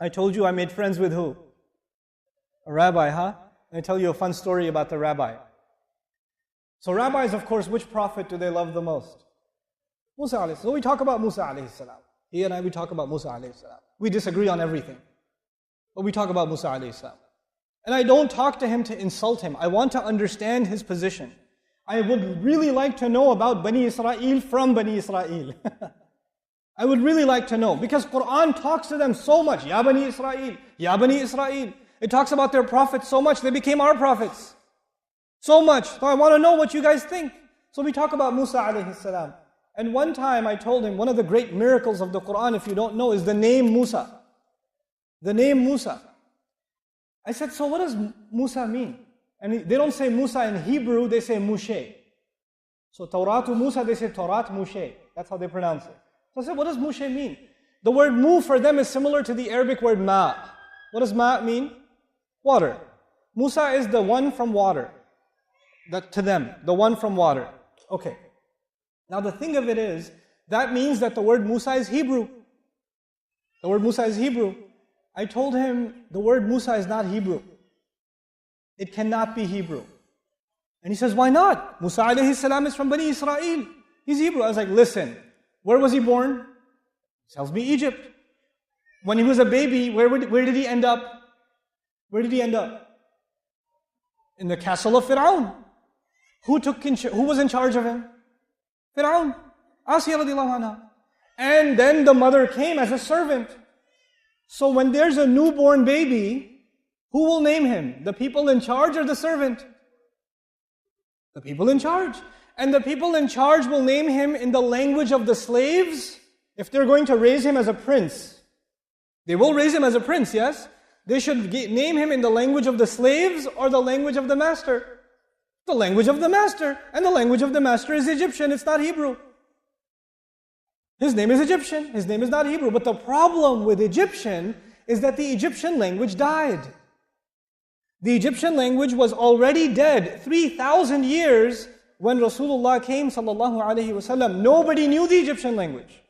I told you I made friends with who? A rabbi, huh? Let me tell you a fun story about the rabbi. So rabbis, of course, which prophet do they love the most? Musa alayhi salam. So we talk about Musa alayhi salam. He and I, we talk about Musa alayhi salam. We disagree on everything. But we talk about Musa alayhi salam. And I don't talk to him to insult him. I want to understand his position. I would really like to know about Bani Israel from Bani Israel. I would really like to know. Because Quran talks to them so much. Ya Bani Israel, Ya Bani Israel. It talks about their prophets so much, they became our prophets. So much. So I want to know what you guys think. So we talk about Musa alayhi salam. And one time I told him, one of the great miracles of the Quran, if you don't know, is the name Musa. The name Musa. I said, so what does Musa mean? And they don't say Musa in Hebrew, they say Mushe. So Tauratu Musa, they say Taurat Mushe. That's how they pronounce it. So I said, what does Mushe mean? The word mu for them is similar to the Arabic word ma. What does ma mean? Water. Musa is the one from water. To them, the one from water. Okay. Now the thing of it is, that means that the word Musa is Hebrew. The word Musa is Hebrew. I told him, the word Musa is not Hebrew. It cannot be Hebrew. And he says, why not? Musa alayhi salam is from Bani Israel. He's Hebrew. I was like, listen, where was he born? He tells me Egypt. When he was a baby, where did he end up? Where did he end up? In the castle of Fir'aun. Who was in charge of him? Fir'aun. Asiyah radiallahu anha. And then the mother came as a servant. So when there's a newborn baby, who will name him? The people in charge or the servant? The people in charge. And the people in charge will name him in the language of the slaves. If they're going to raise him as a prince, they will raise him as a prince, yes? They should name him in the language of the slaves or the language of the master. The language of the master. And the language of the master is Egyptian, it's not Hebrew. His name is Egyptian, his name is not Hebrew. But the problem with Egyptian is that the Egyptian language died. The Egyptian language was already dead 3,000 years when Rasulullah came sallallahu alaihi wasallam. Nobody knew the Egyptian language.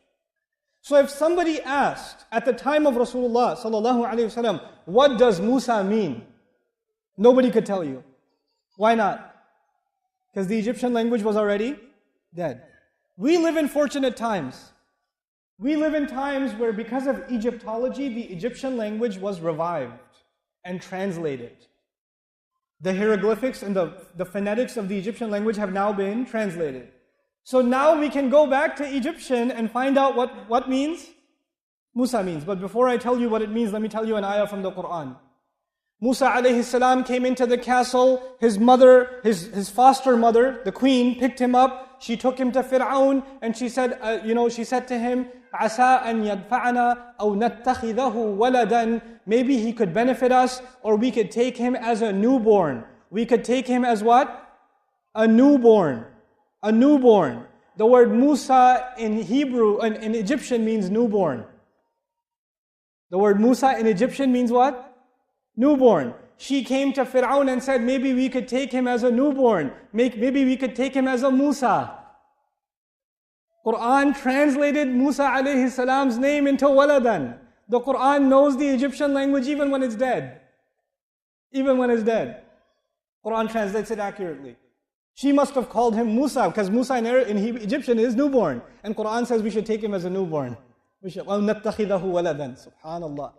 So if somebody asked at the time of Rasulullah sallallahu alaihi wasallam, what does Musa mean? Nobody could tell you. Why not? Because the Egyptian language was already dead. We live in fortunate times. We live in times where because of Egyptology, the Egyptian language was revived and translated. The hieroglyphics and the phonetics of the Egyptian language have now been translated. So now we can go back to Egyptian and find out what means Musa means. But before I tell you what it means, let me tell you an ayah from the Quran. Musa alayhi salam came into the castle. His mother, his foster mother, the queen, picked him up. She took him to Fir'aun and she said, she said to him, عَسَىٰ أَن يَدْفَعَنَا أَوْ نَتَّخِذَهُ وَلَدًا. Maybe he could benefit us, or we could take him as a newborn. We could take him as what? A newborn. A newborn. The word Musa in Hebrew, in Egyptian means newborn. The word Musa in Egyptian means what? Newborn. She came to Fir'aun and said, maybe we could take him as a newborn. Maybe we could take him as a Musa. Quran translated Musa alayhi salam's name into waladan. The Quran knows the Egyptian language even when it's dead. Even when it's dead. Quran translates it accurately. She must have called him Musa, because Musa in Egyptian is newborn. And Quran says we should take him as a newborn. We should, وَنَتَّخِذَهُ وَلَدًا. Subhanallah.